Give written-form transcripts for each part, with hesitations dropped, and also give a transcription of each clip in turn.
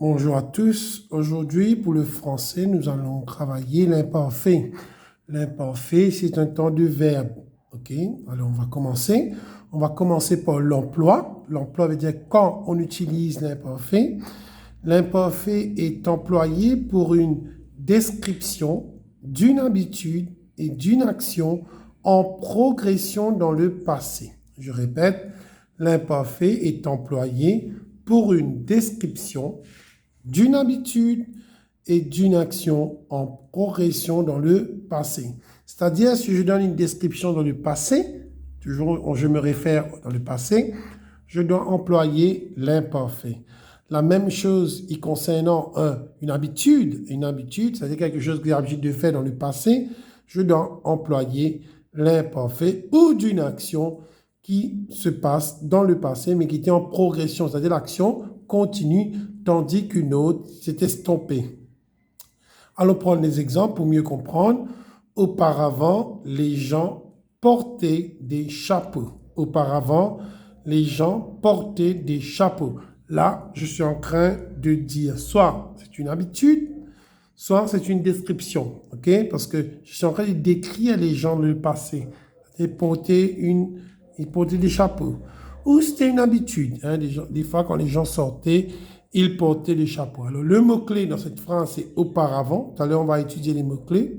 Bonjour à tous. Aujourd'hui, pour le français, nous allons travailler l'imparfait. L'imparfait, c'est un temps de verbe. OK? Alors, on va commencer. On va commencer par l'emploi. L'emploi veut dire quand on utilise l'imparfait. L'imparfait est employé pour une description d'une habitude et d'une action en progression dans le passé. Je répète, l'imparfait est employé pour une description d'une habitude et d'une action en progression dans le passé. C'est-à-dire, si je donne une description dans le passé, toujours je me réfère dans le passé, je dois employer l'imparfait. La même chose y concernant une habitude, c'est-à-dire quelque chose que j'ai l'habitude de faire dans le passé, je dois employer l'imparfait ou d'une action qui se passe dans le passé, mais qui était en progression, c'est-à-dire l'action continue, tandis qu'une autre s'est estompée. Allons prendre des exemples pour mieux comprendre. Auparavant, les gens portaient des chapeaux. Auparavant, les gens portaient des chapeaux. Là, je suis en train de dire soit c'est une habitude, soit c'est une description, ok? Parce que je suis en train de décrire les gens dans le passé. Ils portaient des chapeaux. Ou c'était une habitude. Hein, des fois, quand les gens sortaient, ils portaient des chapeaux. Alors, le mot-clé dans cette phrase, c'est auparavant. Tout à l'heure, on va étudier les mots-clés.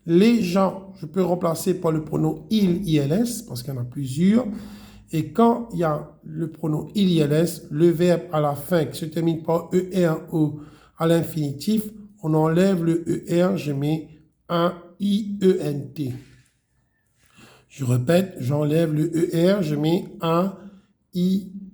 Les gens, je peux remplacer par le pronom il, ils, parce qu'il y en a plusieurs. Et quand il y a le pronom il, ils, le verbe à la fin qui se termine par ER-O à l'infinitif, on enlève le ER, je mets un IENT. Je répète, j'enlève le ER, je mets un IENT.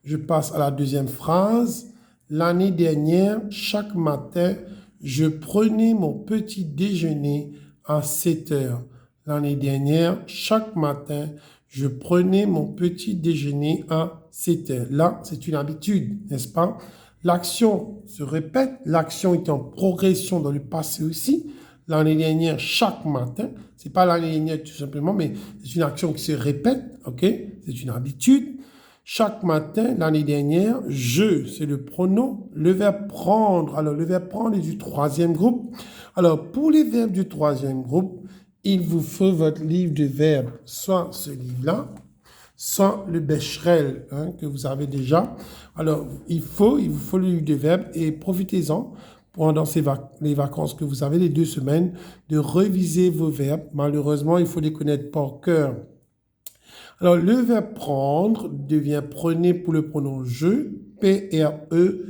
Je passe à la deuxième phrase. L'année dernière, chaque matin, je prenais mon petit déjeuner à 7 heures. L'année dernière, chaque matin, je prenais mon petit déjeuner à 7 heures. Là, c'est une habitude, n'est-ce pas? L'action se répète, l'action est en progression dans le passé aussi. L'année dernière, chaque matin, c'est pas l'année dernière tout simplement, mais c'est une action qui se répète, ok? C'est une habitude. Chaque matin, l'année dernière, je, c'est le pronom, le verbe prendre. Alors, le verbe prendre est du troisième groupe. Alors, pour les verbes du troisième groupe, il vous faut votre livre de verbes, soit ce livre-là, soit le Becherel que vous avez déjà. Alors, il vous faut le livre de verbes et profitez-en pendant les vacances que vous avez, les 2 semaines, de réviser vos verbes. Malheureusement, il faut les connaître par cœur. Alors, le verbe prendre devient prenez pour le pronom je, P-R-E-N-A-I-S.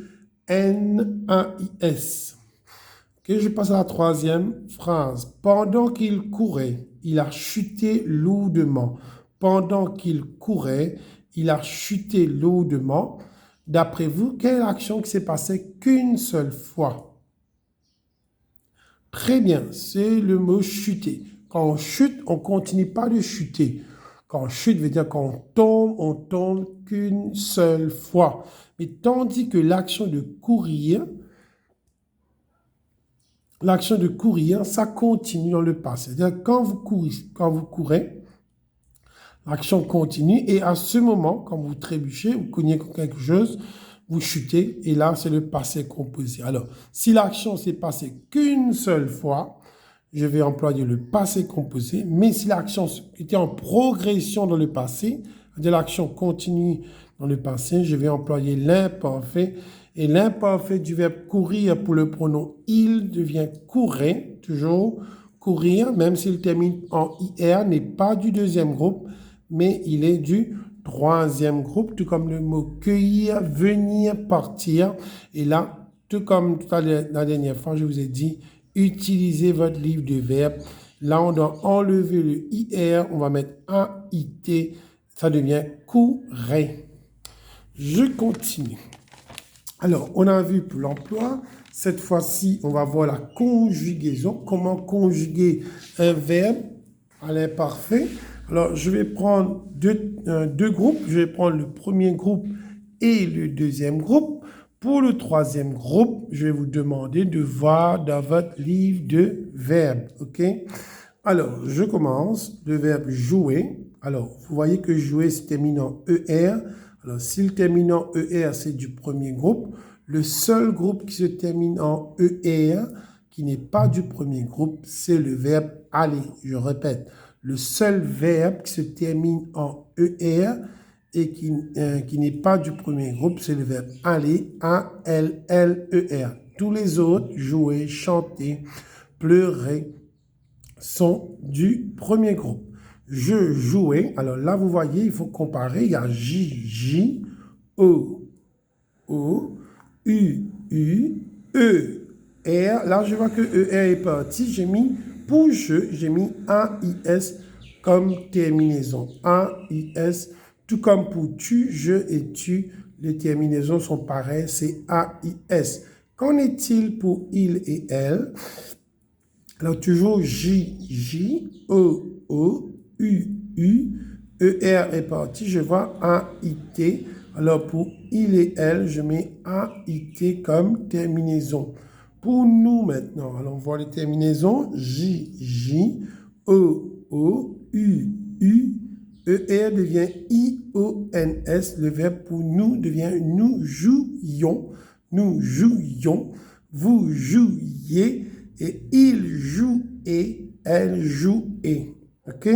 Okay, je passe à la troisième phrase. Pendant qu'il courait, il a chuté lourdement. Pendant qu'il courait, il a chuté lourdement. D'après vous, quelle action qui s'est passée qu'une seule fois? Très bien, c'est le mot chuter. Quand on chute, on ne continue pas de chuter. Quand on chute, veut dire qu'on on tombe qu'une seule fois. Mais tandis que l'action de courir, ça continue dans le passé. C'est-à-dire quand vous courez, l'action continue et à ce moment, quand vous trébuchez, vous cognez quelque chose, vous chutez et là, c'est le passé composé. Alors, si l'action s'est passée qu'une seule fois, je vais employer le passé composé, mais si l'action était en progression dans le passé, de l'action continue dans le passé, je vais employer l'imparfait. Et l'imparfait du verbe courir pour le pronom il devient courir, toujours courir, même s'il termine en IR, n'est pas du deuxième groupe, mais il est du troisième groupe, tout comme le mot cueillir, venir, partir. Et là, tout comme la dernière fois, je vous ai dit, utilisez votre livre de verbes. Là, on doit enlever le IR, on va mettre un IT, ça devient courir. Je continue. Alors, on a vu pour l'emploi. Cette fois-ci, on va voir la conjugaison. Comment conjuguer un verbe à l'imparfait. Alors, je vais prendre deux groupes. Je vais prendre le premier groupe et le deuxième groupe. Pour le troisième groupe, je vais vous demander de voir dans votre livre de verbes. OK? Alors, je commence. Le verbe jouer. Alors, vous voyez que jouer se termine en ER Alors, s'il termine en ER, c'est du premier groupe. Le seul groupe qui se termine en ER, qui n'est pas du premier groupe, c'est le verbe aller. Je répète, le seul verbe qui se termine en ER et qui n'est pas du premier groupe, c'est le verbe aller, A-L-L-E-R. Tous les autres, jouer, chanter, pleurer, sont du premier groupe. Je jouais, alors là, vous voyez, il faut comparer, il y a J, J, O, O, U, U, E, R. Là, je vois que ER est parti, j'ai mis, pour je, j'ai mis A-I-S comme terminaison. A-I-S, tout comme pour tu, je et tu, les terminaisons sont pareilles, c'est A-I-S. Qu'en est-il pour il et elle? Alors, toujours J, J, O, O, U, U, E, R est parti. Je vois A, I, T. Alors, pour il et elle, je mets A, I, T comme terminaison. Pour nous maintenant, alors on voit les terminaisons. J, J, O, O, U, U, E, R devient I, O, N, S. Le verbe pour nous devient nous jouions. Nous jouions. Vous jouiez. Et il joue et elle joue et. OK?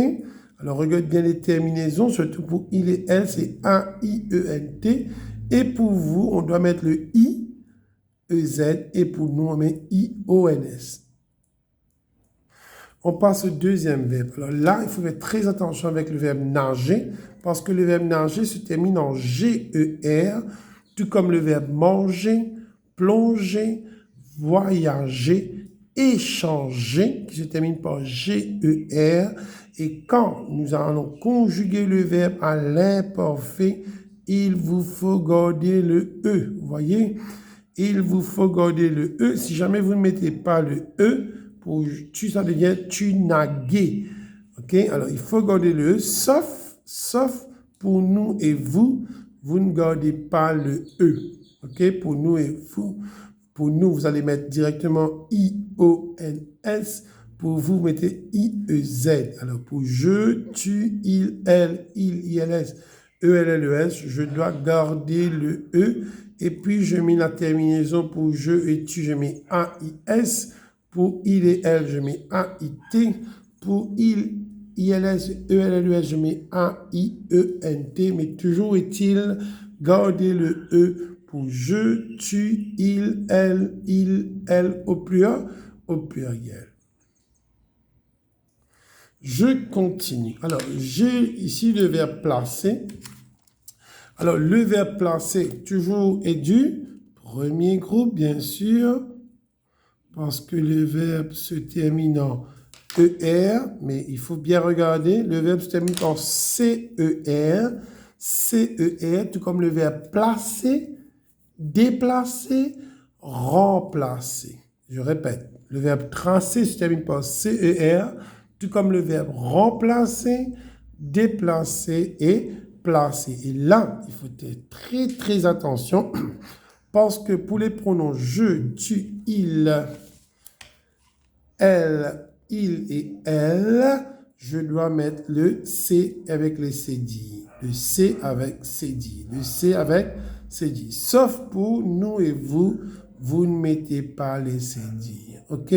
Alors, regarde bien les terminaisons, surtout pour il et elle, c'est A-I-E-N-T. Et pour vous, on doit mettre le I, E-Z. Et pour nous, on met I-O-N-S. On passe au deuxième verbe. Alors là, il faut faire très attention avec le verbe nager, parce que le verbe nager se termine en G-E-R, tout comme le verbe manger, plonger, voyager, échanger, qui se termine par G-E-R. Et quand nous allons conjuguer le verbe à l'imparfait, il vous faut garder le E. Vous voyez? Il vous faut garder le E. Si jamais vous ne mettez pas le E, pour tu, ça devient tu nagué. OK? Alors, il faut garder le E, sauf pour nous et vous, vous ne gardez pas le E. OK? Pour nous et vous. Pour nous, vous allez mettre directement I-O-N-S. Pour vous, vous mettez I-E-Z. Alors, pour je, tu, il, elle, I-L-S, E-L-L-E-S, je dois garder le E. Et puis, je mets la terminaison pour je et tu, je mets A-I-S. Pour il et elle, je mets A-I-T. Pour il, I-L-S, E-L-L-E-S, je mets A-I-E-N-T. Mais toujours est-il garder le E pour je, tu, il, elle au pluriel. Je continue. Alors, j'ai ici le verbe placer. Alors, le verbe placer, toujours est du premier groupe, bien sûr, parce que le verbe se termine en ER, mais il faut bien regarder, le verbe se termine en CER, CER, tout comme le verbe placer, déplacer, remplacer. Je répète, le verbe tracer se termine par CER, tout comme le verbe remplacer, déplacer et placer. Et là, il faut être très, très attention parce que pour les pronoms je, tu, il, elle, il et elle, je dois mettre le C avec les cédilles. Le C avec cédilles. Le C avec cédilles. Sauf pour nous et vous, vous ne mettez pas les cédilles. OK?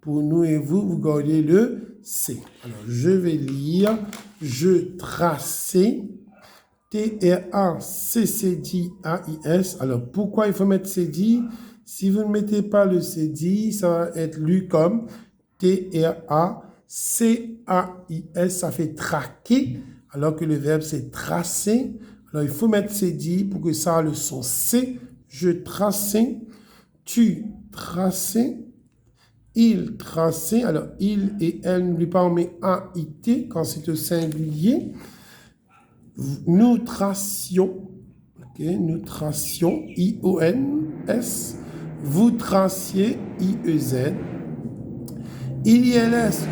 Pour nous et vous, vous gardez le C. Alors, je vais lire. Je traçais. T-R-A-C-C-D-A-I-S. Alors, pourquoi il faut mettre cédille? Si vous ne mettez pas le cédille, ça va être lu comme T-R-A-C-A-I-S. Ça fait traquer, alors que le verbe c'est tracer. Alors, il faut mettre cédille pour que ça a le son C. Je traçais, tu traçais, il traçait. Alors, il et elle, n'oublie pas, on met A-I-T quand c'est au singulier. Nous tracions, ok, nous tracions, I-O-N-S, vous traciez, I-E-Z, I-L-S,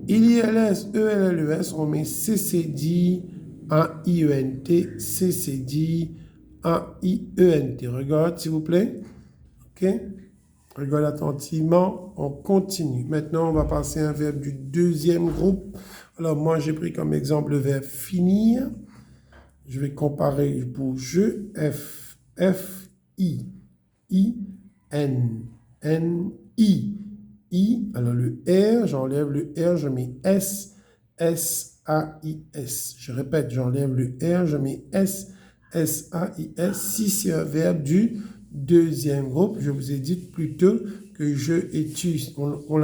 E-L-L-E-S, on met C-C-D, A-I-E-N-T, C-C-D, A-I-E-N-T. Regarde, s'il vous plaît, ok, regarde attentivement, on continue. Maintenant, on va passer à un verbe du deuxième groupe. Alors, moi, j'ai pris comme exemple le verbe finir. Je vais comparer pour je, F, I, N, I. Alors le R, j'enlève le R, je mets S, S. Je répète, j'enlève le R, je mets S, S. Si c'est un verbe du deuxième groupe, je vous ai dit plus tôt que je et tu ont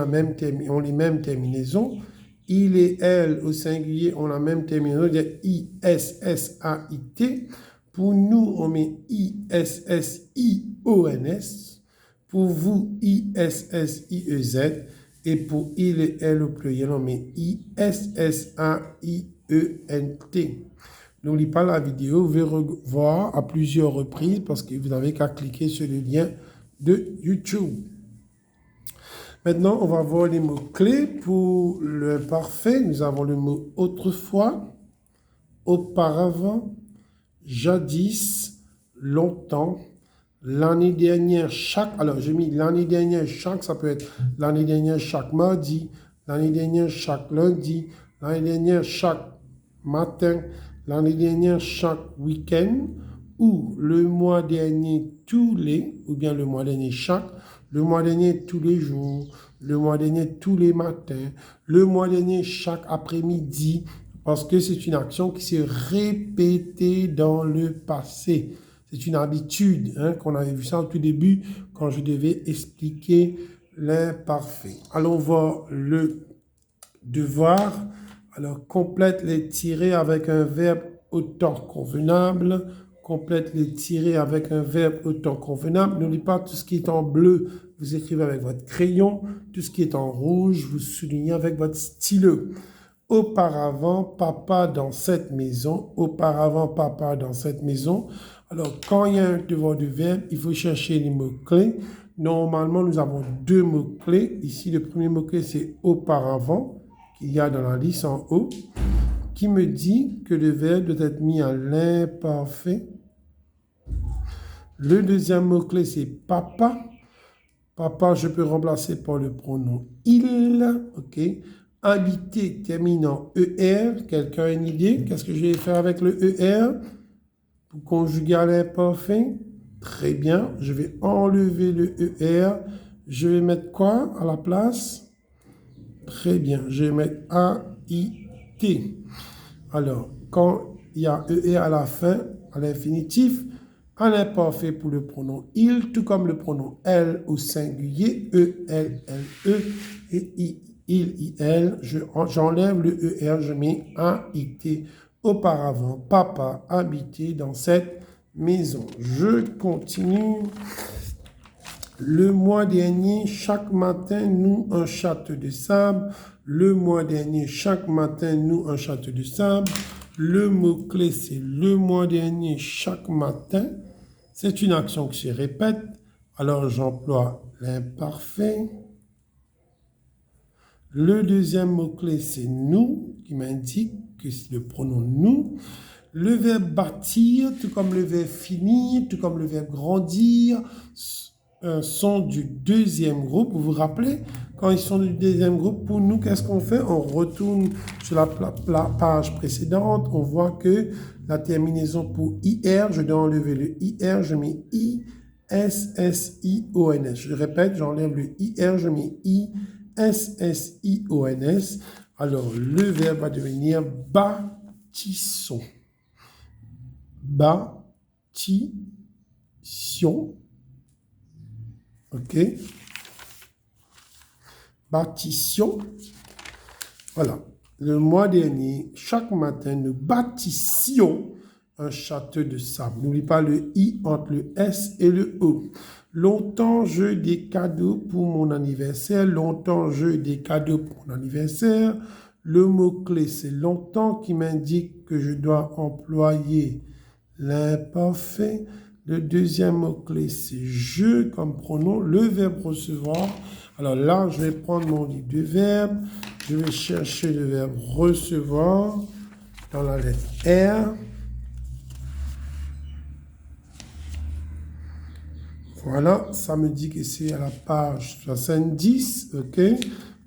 les mêmes terminaisons. Il et elle au singulier ont la même terminaison, c'est I-S-S-A-I-T. Pour nous, on met I-S-S-I-O-N-S. Pour vous, I-S-S-I-E-Z. Et pour il et elle au pluriel, on met I-S-S-A-I-E-N-T. N'oubliez pas la vidéo, vous pouvez revoir à plusieurs reprises parce que vous n'avez qu'à cliquer sur le lien de YouTube. Maintenant, on va voir les mots-clés pour le parfait. Nous avons le mot autrefois, auparavant, jadis, longtemps, l'année dernière, chaque. Alors, j'ai mis l'année dernière, chaque, ça peut être l'année dernière, chaque mardi, l'année dernière, chaque lundi, l'année dernière, chaque matin, l'année dernière, chaque week-end, ou le mois dernier, tous les, ou bien le mois dernier, chaque, le mois dernier, tous les jours, le mois dernier, tous les matins, le mois dernier, chaque après-midi, parce que c'est une action qui s'est répétée dans le passé. C'est une habitude, hein, qu'on avait vu ça au tout début, quand je devais expliquer l'imparfait. Allons voir le devoir. Alors, complète les tirés avec un verbe au temps convenable. Complète les tirés avec un verbe au temps convenable. N'oubliez pas, tout ce qui est en bleu, vous écrivez avec votre crayon. Tout ce qui est en rouge, vous soulignez avec votre stylo. Auparavant, papa dans cette maison. Auparavant, papa dans cette maison. Alors, quand il y a un devoir de verbe, il faut chercher les mots-clés. Normalement, nous avons deux mots-clés. Ici, le premier mot-clé, c'est auparavant, qu'il y a dans la liste en haut, qui me dit que le verbe doit être mis à l'imparfait. Le deuxième mot-clé, c'est papa. Papa, je peux remplacer par le pronom il. OK. Habiter terminant ER. Quelqu'un a une idée? Qu'est-ce que je vais faire avec le ER pour conjuguer à l'imparfait? Très bien. Je vais enlever le ER. Je vais mettre quoi à la place? Très bien. Je vais mettre AIT. Alors, quand il y a ER à la fin, à l'infinitif, à l'imparfait pour le pronom il, tout comme le pronom elle au singulier, E-L-L-E et il, j'enlève le ER, je mets AIT. Auparavant, papa habitait dans cette maison. Je continue. Le mois dernier, chaque matin, nous, un château de sable. Le mois dernier, chaque matin, nous, un château de sable. Le mot-clé, c'est le mois dernier, chaque matin. C'est une action qui se répète. Alors, j'emploie l'imparfait. Le deuxième mot-clé, c'est nous, qui m'indique que c'est le pronom nous. Le verbe bâtir, tout comme le verbe finir, tout comme le verbe grandir, sont du deuxième groupe. Vous vous rappelez, quand ils sont du deuxième groupe, pour nous, qu'est-ce qu'on fait? On retourne sur la page précédente. On voit que la terminaison pour IR, je dois enlever le IR, je mets I-S-S-I-O-N-S. Je répète, j'enlève le IR, je mets I-S-S-I-O-N-S. Alors, le verbe va devenir bâtissons. Bâtissions. OK. Bâtissions. Voilà. Le mois dernier, chaque matin, nous bâtissions un château de sable. N'oublie pas le I entre le S et le O. Longtemps, j'ai des cadeaux pour mon anniversaire. Longtemps, j'ai des cadeaux pour mon anniversaire. Le mot-clé, c'est longtemps qui m'indique que je dois employer l'imparfait. Le deuxième mot-clé, c'est je comme pronom. Le verbe recevoir. Alors là, je vais prendre mon livre de verbes. Je vais chercher le verbe recevoir dans la lettre R. Voilà, ça me dit que c'est à la page 70. OK.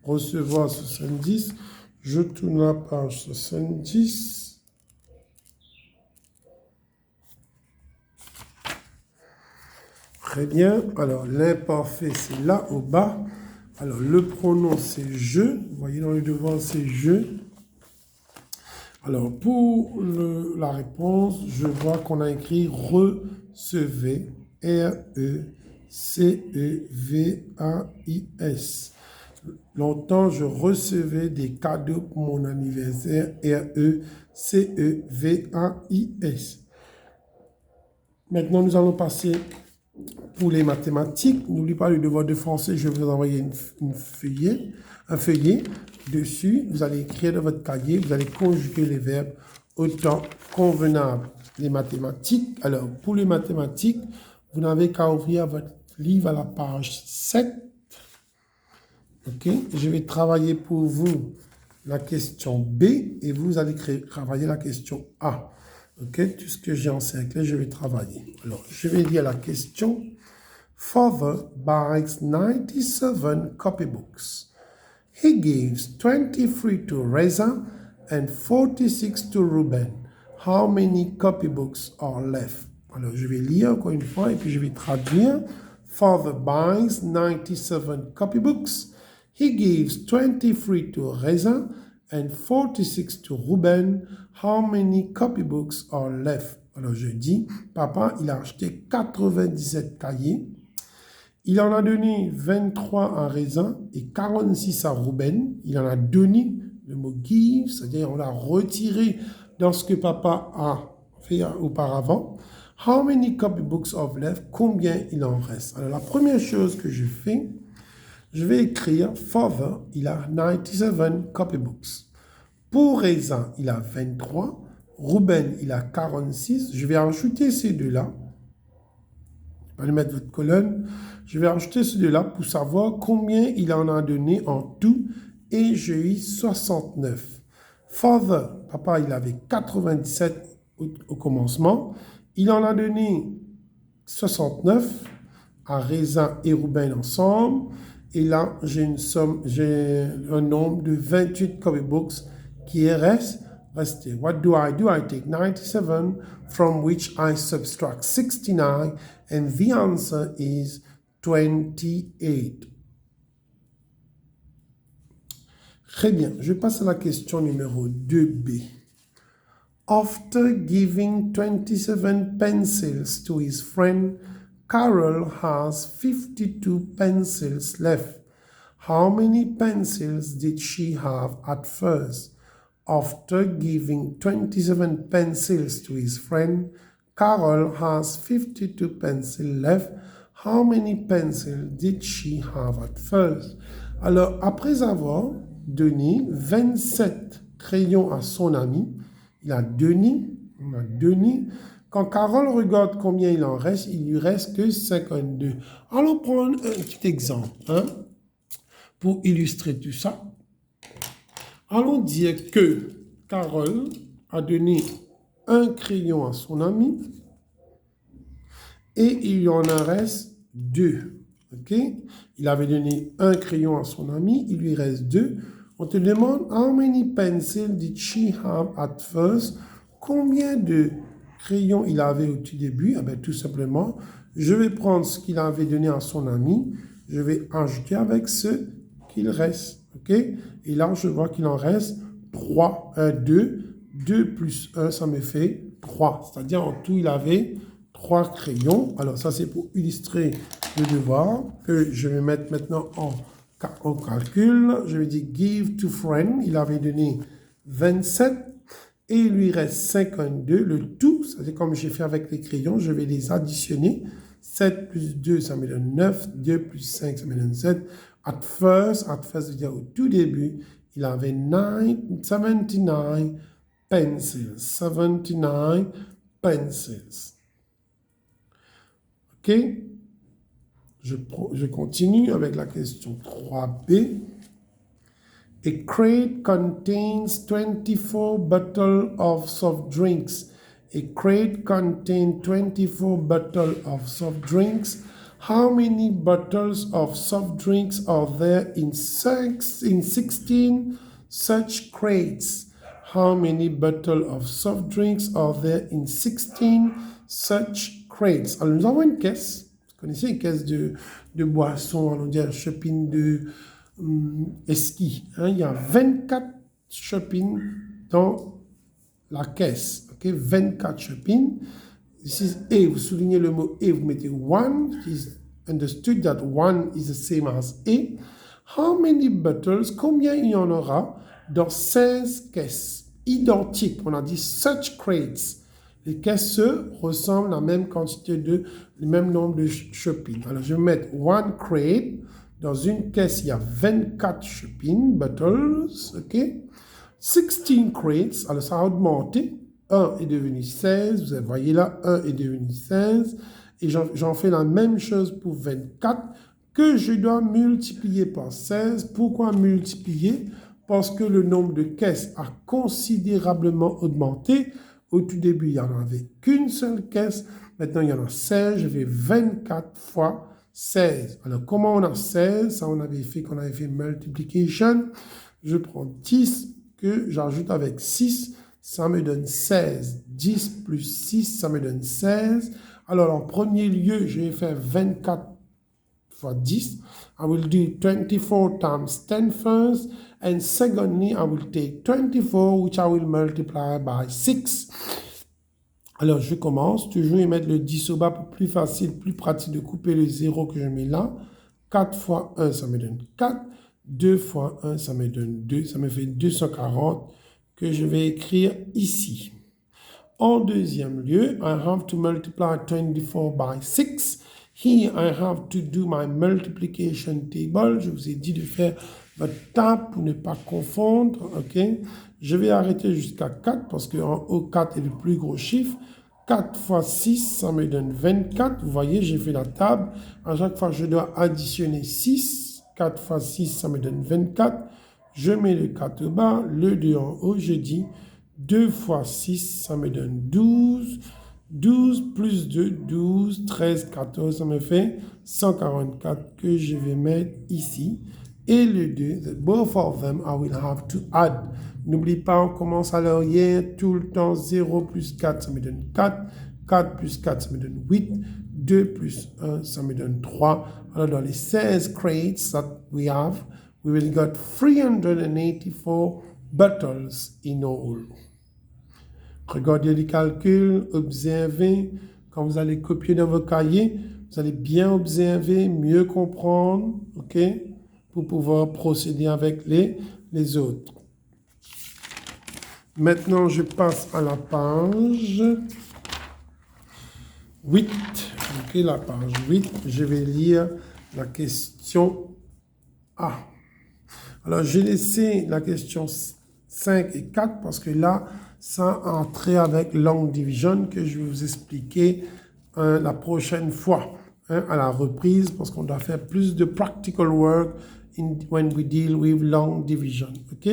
Recevoir 70. Je tourne la page 70. Très bien. Alors, l'imparfait, c'est là au bas. Alors, le pronom, c'est je. Vous voyez dans le devoir, c'est je. Alors, pour la réponse, je vois qu'on a écrit recevez. R-E-C-E-V-A-I-S. Longtemps, je recevais des cadeaux pour mon anniversaire. R-E-C-E-V-A-I-S. Maintenant, nous allons passer pour les mathématiques. N'oubliez pas le devoir de français. Je vais vous envoyer un feuillet. Dessus, vous allez écrire dans votre cahier, vous allez conjuguer les verbes au temps convenable. Les mathématiques. Alors, pour les mathématiques, vous n'avez qu'à ouvrir votre livre à la page 7. OK? Je vais travailler pour vous la question B et vous allez travailler la question A. OK? Tout ce que j'ai encerclé, je vais travailler. Alors, je vais lire la question. Father buys 97 copybooks. He gives 23 to Reza and 46 to Ruben. How many copybooks are left? Alors, je vais lire encore une fois et puis je vais traduire. Father buys 97 copybooks. He gives 23 to Reza and 46 to Ruben. How many copybooks are left? Alors, je dis, papa, il a acheté 97 cahiers. Il en a donné 23 à Raisin et 46 à Ruben. Il en a donné, le mot give, c'est-à-dire on l'a retiré dans ce que papa a fait auparavant. How many copybooks of left? Combien il en reste? Alors la première chose que je fais, je vais écrire Father, il a 97 copybooks. Pour Raisin, il a 23. Ruben, il a 46. Je vais ajouter ces deux-là. Vous allez mettre votre colonne. Je vais ajouter ces deux-là pour savoir combien il en a donné en tout. Et j'ai eu 69. Father, papa, il avait 97 au commencement. Il en a donné 69 à Raisin et Ruben ensemble. Et là, j'ai un nombre de 28 copybooks qui est resté. What do? I take 97 from which I subtract 69 and the answer is 28. Très bien, je passe à la question numéro 2b. After giving 27 pencils to his friend, Carol has 52 pencils left. How many pencils did she have at first? After giving 27 pencils to his friend, Carol has 52 pencils left. How many pencils did she have at first? Alors, après avoir donné 27 crayons à son ami, il a donné. Quand Carole regarde combien il en reste, il lui reste que 52. Allons prendre un petit exemple pour illustrer tout ça. Allons dire que Carole a donné un crayon à son ami et il lui en reste 2. OK? Il avait donné un crayon à son ami, il lui reste 2. On te demande how many pencils did she have at first? Combien de crayons il avait au tout début? Ah ben, tout simplement, je vais prendre ce qu'il avait donné à son ami, je vais ajouter avec ce qu'il reste. OK? Et là, je vois qu'il en reste 3, 2. 2 plus 1, ça me fait 3. C'est-à-dire, en tout, il avait 3 crayons. Alors, ça, c'est pour illustrer le devoir que je vais mettre maintenant en calcul. Je vais dire give to friend. Il avait donné 27 et il lui reste 52. Le tout, c'est-à-dire comme j'ai fait avec les crayons, je vais les additionner. 7 plus 2, ça me donne 9. 2 plus 5, ça me donne 7. At first veut dire au tout début, il avait 79 pencils. 79 pencils. OK? Je continue avec la question 3b. A crate contains 24 bottles of soft drinks. A crate contains 24 bottles of soft drinks. How many bottles of soft drinks are there in 16 such crates? How many bottles of soft drinks are there in 16 such crates? Alors, nous avons une caisse Vous connaissez les caisses de boissons, on dit un shopping de ski. Hein? Il y a 24 shopping dans la caisse. Okay? 24 shopping. This is A. Vous soulignez le mot A, vous mettez one. Is understood that one is the same as A. How many bottles? Combien il y en aura dans 16 caisses identiques? On a dit such crates. Les caisses se ressemblent à la même quantité le même nombre de shopping. Alors, je vais mettre one crate. Dans une caisse, il y a 24 shopping bottles. OK? 16 crates. Alors, ça a augmenté. 1 est devenu 16. Vous voyez là, 1 est devenu 16. Et j'en fais la même chose pour 24 que je dois multiplier par 16. Pourquoi multiplier? Parce que le nombre de caisses a considérablement augmenté. Au tout début, il n'y en avait qu'une seule caisse. Maintenant, il y en a 16. Je vais 24 fois 16. Alors, comment on a 16? Ça, on avait fait multiplication. Je prends 10 que j'ajoute avec 6. Ça me donne 16. 10 plus 6, ça me donne 16. Alors, en premier lieu, je vais faire 24 fois 10. I will do 24 times 10 first. And secondly, I will take 24, which I will multiply by 6. Alors, je commence. Toujours y mettre le 10 au bas pour plus facile, plus pratique de couper le 0 que je mets là. 4 fois 1, ça me donne 4. 2 fois 1, ça me donne 2. Ça me fait 240 que je vais écrire ici. En deuxième lieu, I have to multiply 24 by 6. Here, I have to do my multiplication table. Je vous ai dit de faire votre table pour ne pas confondre. OK? Je vais arrêter jusqu'à 4 parce qu'en haut, 4 est le plus gros chiffre. 4 fois 6, ça me donne 24. Vous voyez, j'ai fait la table. À chaque fois, je dois additionner 6. 4 fois 6, ça me donne 24. Je mets le 4 au bas, le 2 en haut. Je dis 2 fois 6, ça me donne 12. 12 plus 2, 12, 13, 14, ça me fait 144 que je vais mettre ici. Et le 2, both of them, I will have to add. N'oublie pas, on commence à l'arrière, tout le temps, 0 plus 4, ça me donne 4. 4 plus 4, ça me donne 8. 2 plus 1, ça me donne 3. Alors, dans les 16 crates that we have, we will get 384 bottles in all. Regardez les calculs, observez. Quand vous allez copier dans vos cahiers, vous allez bien observer, mieux comprendre, OK, pour pouvoir procéder avec les autres. Maintenant, je passe à la page 8. OK, la page 8. Je vais lire la question A. Alors, j'ai laissé la question 5 et 4 parce que là, ça a entré avec long division que je vais vous expliquer la prochaine fois, à la reprise, parce qu'on doit faire plus de practical work when we deal with long division. OK?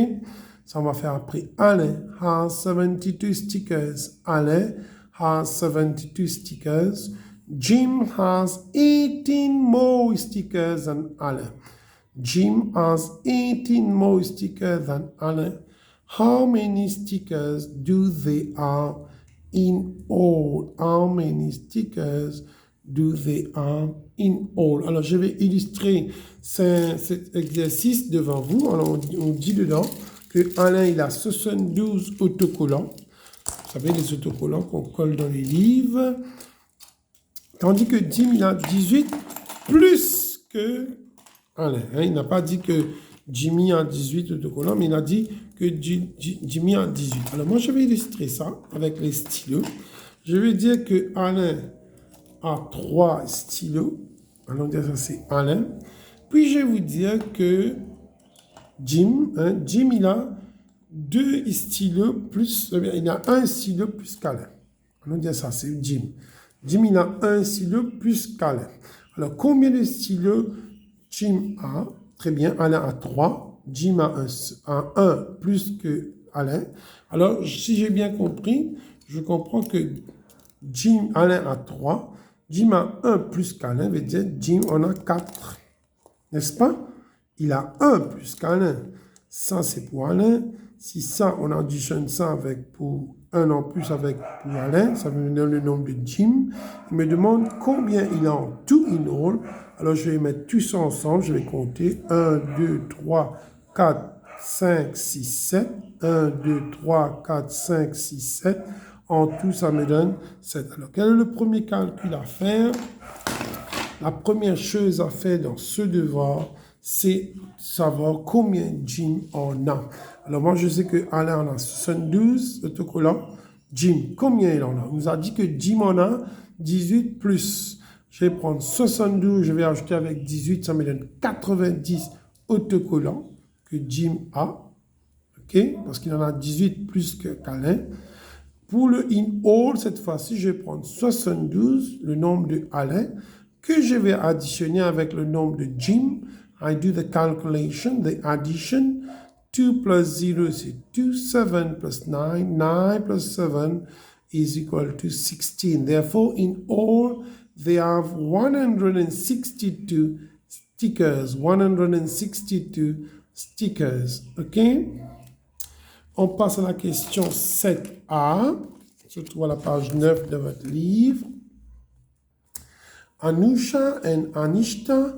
Ça, on va faire après. Alain has 72 stickers. Alain has 72 stickers. Jim has 18 more stickers than Alain. Jim has 18 more stickers than Alain. How many stickers do they have in all? How many stickers do they have in all? Alors, je vais illustrer cet exercice devant vous. Alors, on dit dedans que Alain, il a 72 autocollants. Vous savez, les autocollants qu'on colle dans les livres. Tandis que Jim, il a 18 plus que Alain. Il n'a pas dit que Jimmy a 18 autocollants, mais il a dit que Jimmy a 18. Alors, moi, je vais illustrer ça avec les stylos. Je vais dire que Alain a 3 stylos. Allons dire ça, c'est Alain. Puis, je vais vous dire que Jim, il a 2 stylos plus... Il a 1 stylo plus qu'Alain. Allons dire ça, c'est Jim. Jim, il a 1 stylo plus qu'Alain. Alors, combien de stylos Jim a? Très bien, Alain a 3. Jim a 1 plus que Alain. Alors, si j'ai bien compris, je comprends que Alain a 3. Jim a 1 plus qu'Alain, veut dire Jim en a 4. N'est-ce pas? Il a 1 plus qu'Alain. Ça, c'est pour Alain. Si ça, on additionne ça avec pour un en plus avec pour Alain, ça me donne le nombre de Jim. Il me demande combien il a en tout in all. Alors, je vais mettre tout ça ensemble. Je vais compter 1, 2, 3, 4, 5, 6, 7. 1, 2, 3, 4, 5, 6, 7. En tout, ça me donne 7. Alors, quel est le premier calcul à faire? La première chose à faire dans ce devoir, c'est savoir combien Jim en a. Alors, moi, je sais que Alain en a 72 autocollants. Jim, combien il en a? On nous a dit que Jim en a 18 plus. Je vais prendre 72, je vais ajouter avec 18, ça me donne 90 autocollants que Jim a. OK? Parce qu'il en a 18 plus qu'Alain. Pour le in all, cette fois-ci, je vais prendre 72, le nombre de Alain, que je vais additionner avec le nombre de Jim. I do the calculation, the addition. 2 plus 0, c'est 2. 7 plus 9. 9 plus 7 is equal to 16. Therefore, in all, they have 162 stickers. 162 stickers. OK? On passe à la question 7a. Se trouve à la page 9 de votre livre. Anusha and Anishta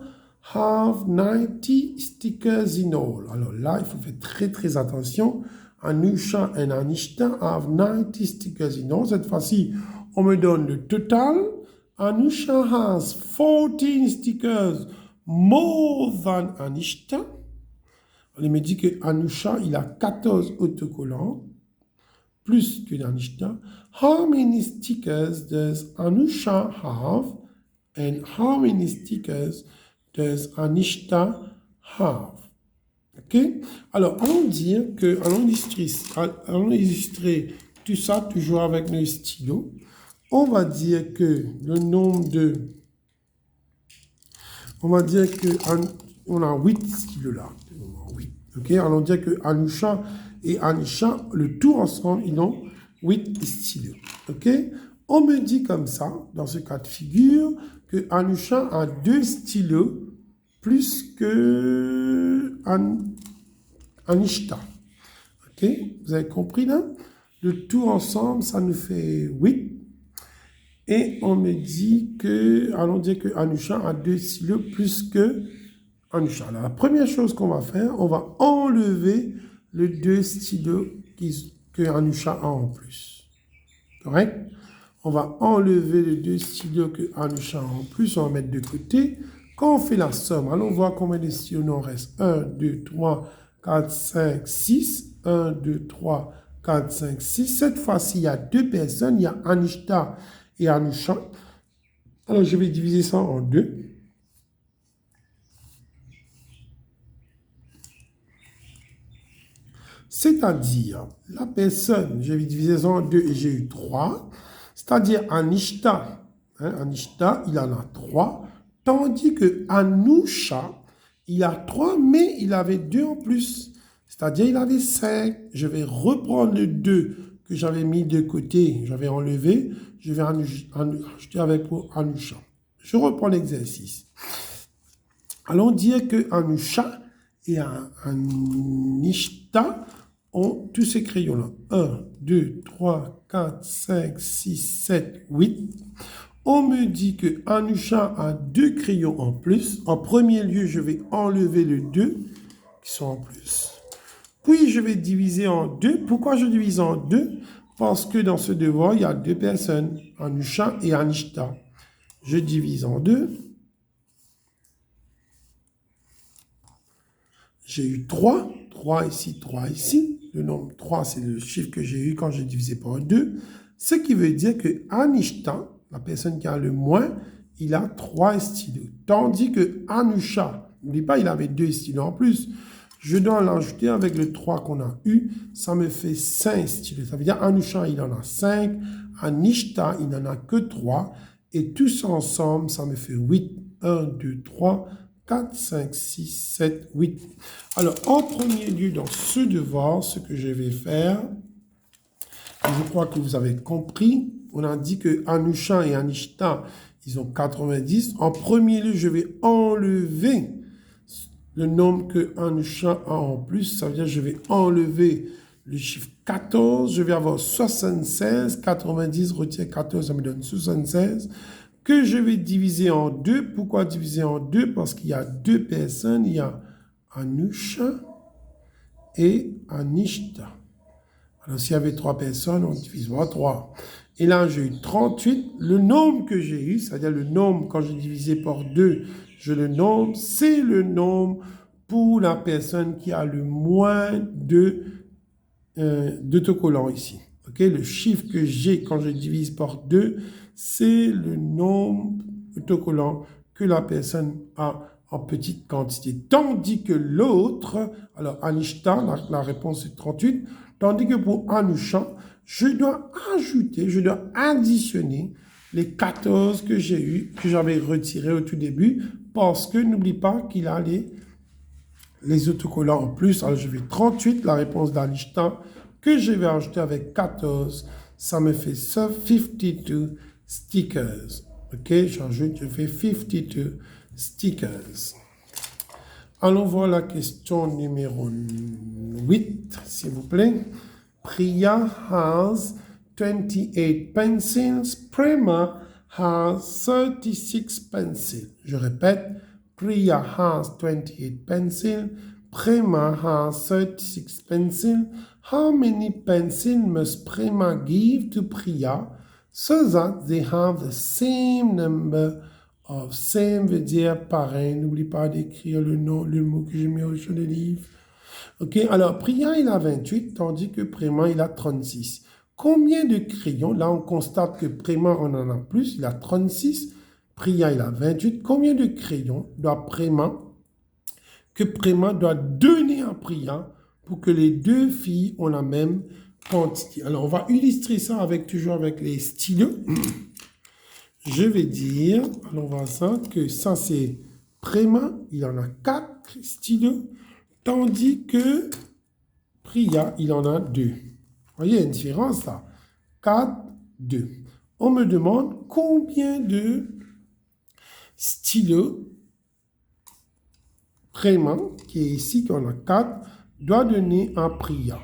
have 90 stickers in all. Alors là, il faut faire très très attention. Anusha and Anishta have 90 stickers in all. Cette fois-ci, on me donne le total. Anusha has 14 stickers more than Anishta. Il me dit que Anusha, il a 14 autocollants plus que Anishta. How many stickers does Anusha have? And how many stickers does Anishta have? OK? Alors, allons illustrer tout ça toujours avec nos stylos. On va dire que le nombre de... On va dire que on a 8 stylos là. 8. OK? Allons dire que Anusha et Anisha, le tout ensemble, ils ont 8 stylos. OK? On me dit comme ça, dans ce cas de figure, que Anusha a 2 stylos plus que Anishta. OK? Vous avez compris là? Le tout ensemble, ça nous fait 8. Et on me dit que, allons dire que Anusha a 2 stylos plus que Anusha. Alors, la première chose qu'on va faire, on va enlever les 2 stylos que Anusha a en plus. Correct? On va enlever les 2 stylos que Anusha a en plus, on va mettre de côté. Quand on fait la somme, allons voir combien de stylos nous en reste. 1, 2, 3, 4, 5, 6. 1, 2, 3, 4, 5, 6. Cette fois-ci, il y a 2 personnes, il y a Anishta et Anusha. Alors, je vais diviser ça en 2. C'est-à-dire, la personne, je vais diviser ça en 2 et j'ai eu 3. C'est-à-dire Anishta, Anishta, il en a 3. Tandis que Anusha, il a 3, mais il avait 2 en plus. C'est-à-dire, il avait 5. Je vais reprendre le 2 que j'avais mis de côté, j'avais enlevé. Je vais ajouter avec pour Anusha. Je reprends l'exercice. Allons dire que Anusha et Anishta ont tous ces crayons-là. 1, 2, 3, 4, 5, 6, 7, 8. On me dit que Anusha a 2 crayons en plus. En premier lieu, je vais enlever les 2 qui sont en plus. Puis, je vais diviser en 2. Pourquoi je divise en 2? Parce que dans ce devoir, il y a 2 personnes, Anusha et Anishta. Je divise en 2. J'ai eu 3. 3 ici, 3 ici. Le nombre 3, c'est le chiffre que j'ai eu quand j'ai divisé par 2. Ce qui veut dire que Anishta, la personne qui a le moins, il a 3 stylos. Tandis que Anusha, n'oublie pas, il avait 2 stylos en plus. Je dois l'ajouter avec le 3 qu'on a eu. Ça me fait 5 stylos. Ça veut dire Anusha, il en a 5. Anishta, il n'en a que 3. Et tous ensemble, ça me fait 8. 1, 2, 3, 4, 5, 6, 7, 8. Alors, en premier lieu, dans ce devoir, ce que je vais faire, je crois que vous avez compris, on a dit que Anusha et Anishta, ils ont 90. En premier lieu, je vais enlever le nombre que Anusha a en plus. Ça veut dire que je vais enlever le chiffre 14, je vais avoir 76. 90, retire 14, ça me donne 76. Que je vais diviser en 2. Pourquoi diviser en 2? Parce qu'il y a 2 personnes. Il y a Anusha et Anishta. Alors, s'il y avait 3 personnes, on divise par 3. Et là, j'ai eu 38. Le nombre que j'ai eu, c'est-à-dire le nombre, quand j'ai divisé par 2, je le nomme, c'est le nombre pour la personne qui a le moins d'autocollants ici. Okay? Le chiffre que j'ai quand je divise par 2, c'est le nombre d'autocollants que la personne a en petite quantité. Tandis que l'autre, alors Anishta, la réponse est 38, tandis que pour Anusha, je dois ajouter, je dois additionner les 14 que j'ai eu, que j'avais retirés au tout début, parce que n'oublie pas qu'il a les autocollants en plus. Alors je vais 38, la réponse d'Anishta, que je vais ajouter avec 14, ça me fait 52 stickers. Ok, j'ajoute, je fais 52 stickers. Allons voir la question numéro 8, s'il vous plaît. Priya has 28 pencils. Prema has 36 pencils. Je répète, Priya has 28 pencils. Prema has 36 pencils. How many pencils must Prema give to Priya so that they have the same number of same veut dire pareil. N'oublie pas d'écrire le mot que j'ai mis sur le livre. Ok, alors Priya il a 28, tandis que Prema il a 36. Combien de crayons? Là on constate que Prema on en a plus, il a 36. Priya il a 28. Combien de crayons que Prema doit donner à Priya pour que les deux filles ont la même quantité? Alors on va illustrer ça toujours avec les stylos. Je vais dire, allons voir ça, que ça c'est Prema, il en a 4 stylos, tandis que Priya, il en a 2. Vous voyez, il y a une différence là. 4, 2. On me demande combien de stylos Prema, qui est ici, qu'on a 4, doit donner à Priya.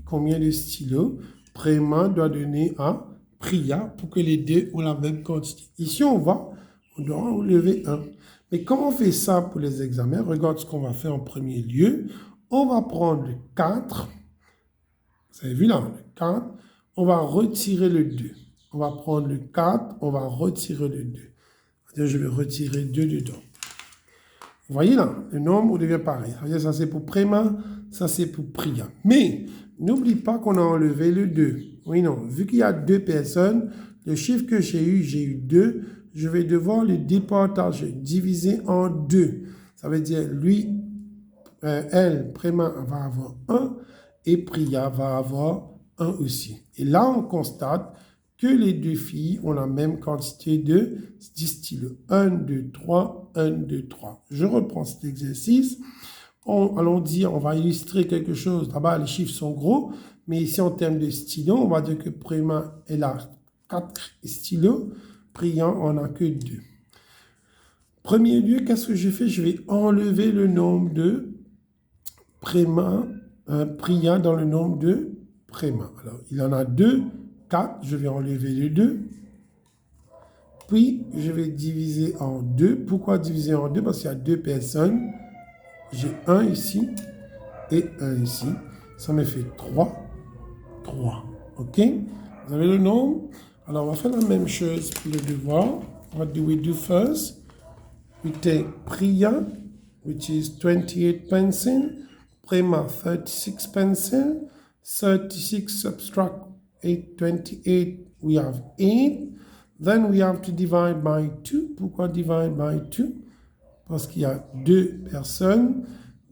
Combien de stylos Prema doit donner à Priya pour que les deux ont la même quantité. Ici, on doit enlever 1. Mais comment on fait ça pour les examens? Regarde ce qu'on va faire en premier lieu. On va prendre le 4. Vous avez vu là, le 4. On va retirer le 2. On va prendre le 4. On va retirer le 2. C'est-à-dire, je vais retirer 2 dedans. Vous voyez là, le nombre devient pareil. C'est-à-dire, ça c'est pour Prema, ça c'est pour Priya. Mais n'oublie pas qu'on a enlevé le 2. Oui, non. Vu qu'il y a 2 personnes, le chiffre que j'ai eu 2, je vais devoir le départager, diviser en 2. Ça veut dire, lui, elle, Prema, va avoir 1 et Priya va avoir 1 aussi. Et là, on constate que les deux filles ont la même quantité de stylos. 1, 2, 3, 1, 2, 3. Je reprends cet exercice. Allons dire, on va illustrer quelque chose. Là-bas, les chiffres sont gros, mais ici, en termes de stylos, on va dire que Prema, elle a 4 stylos. Priya en a que 2. Premier lieu, qu'est-ce que je fais? Je vais enlever le nombre de Priya dans le nombre de Prema. Alors, il en a 2, 4. Je vais enlever les 2. Puis, je vais diviser en 2. Pourquoi diviser en 2? Parce qu'il y a 2 personnes. J'ai 1 ici et 1 ici. Ça me fait 3. 3. OK? Vous avez le nombre? Alors, on va faire la même chose pour le devoir. What do we do first? We take Priya, which is 28 pencils. Prema, 36 pencils. 36 subtract 8, 28, we have 8. Then we have to divide by 2. Pourquoi divide by 2? Parce qu'il y a 2 personnes.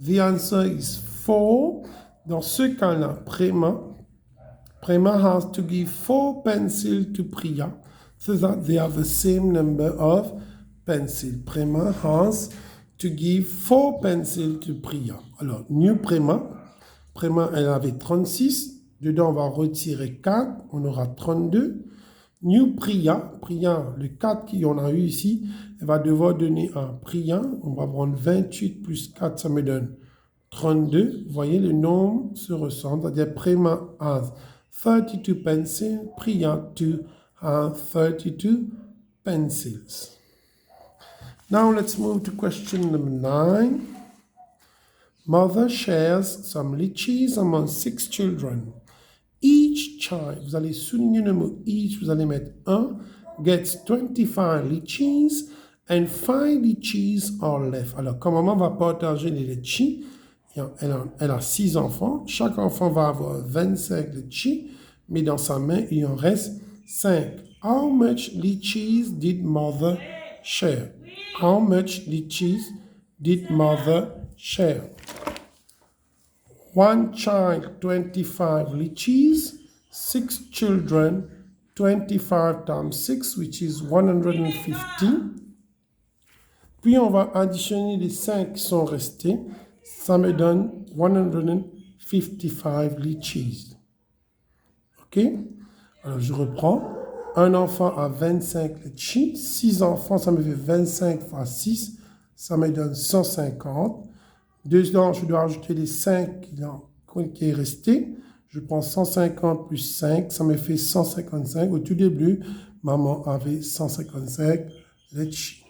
The answer is 4. Dans ce cas-là, Prema has to give 4 pencils to Priya so that they have the same number of pencils. Prema has to give 4 pencils to Priya. Alors, new Prema, elle avait 36. Dedans, on va retirer 4. On aura 32. New Priya, le 4 qu'on a eu ici, elle va devoir donner à Priya. On va prendre 28 plus 4, ça me donne 32, vous voyez, le nombre se ressemble. C'est-à-dire, Prima has 32 pencils, Priya too has 32 pencils. Now let's move to question number 9. Mother shares some lychees among 6 children. Each child, vous allez souligner le mot each, vous allez mettre 1, gets 25 lychees and 5 lychees are left. Alors, comme maman va partager les lychees, elle a 6 enfants, chaque enfant va avoir 25 lychees, mais dans sa main, il en reste 5. How much lychees did mother share? How much lychees did mother share? One child, 25 lychees. 6 children, 25 times 6, which is 150. Puis on va additionner les 5 qui sont restés. Ça me donne 155 lychees. OK? Alors je reprends. Un enfant a 25 lychees. 6 enfants, ça me fait 25 fois 6. Ça me donne 150. Dedans, je dois ajouter les 5 qui est resté. Je prends 150 plus 5, ça me fait 155. Au tout début, maman avait 155 lychees.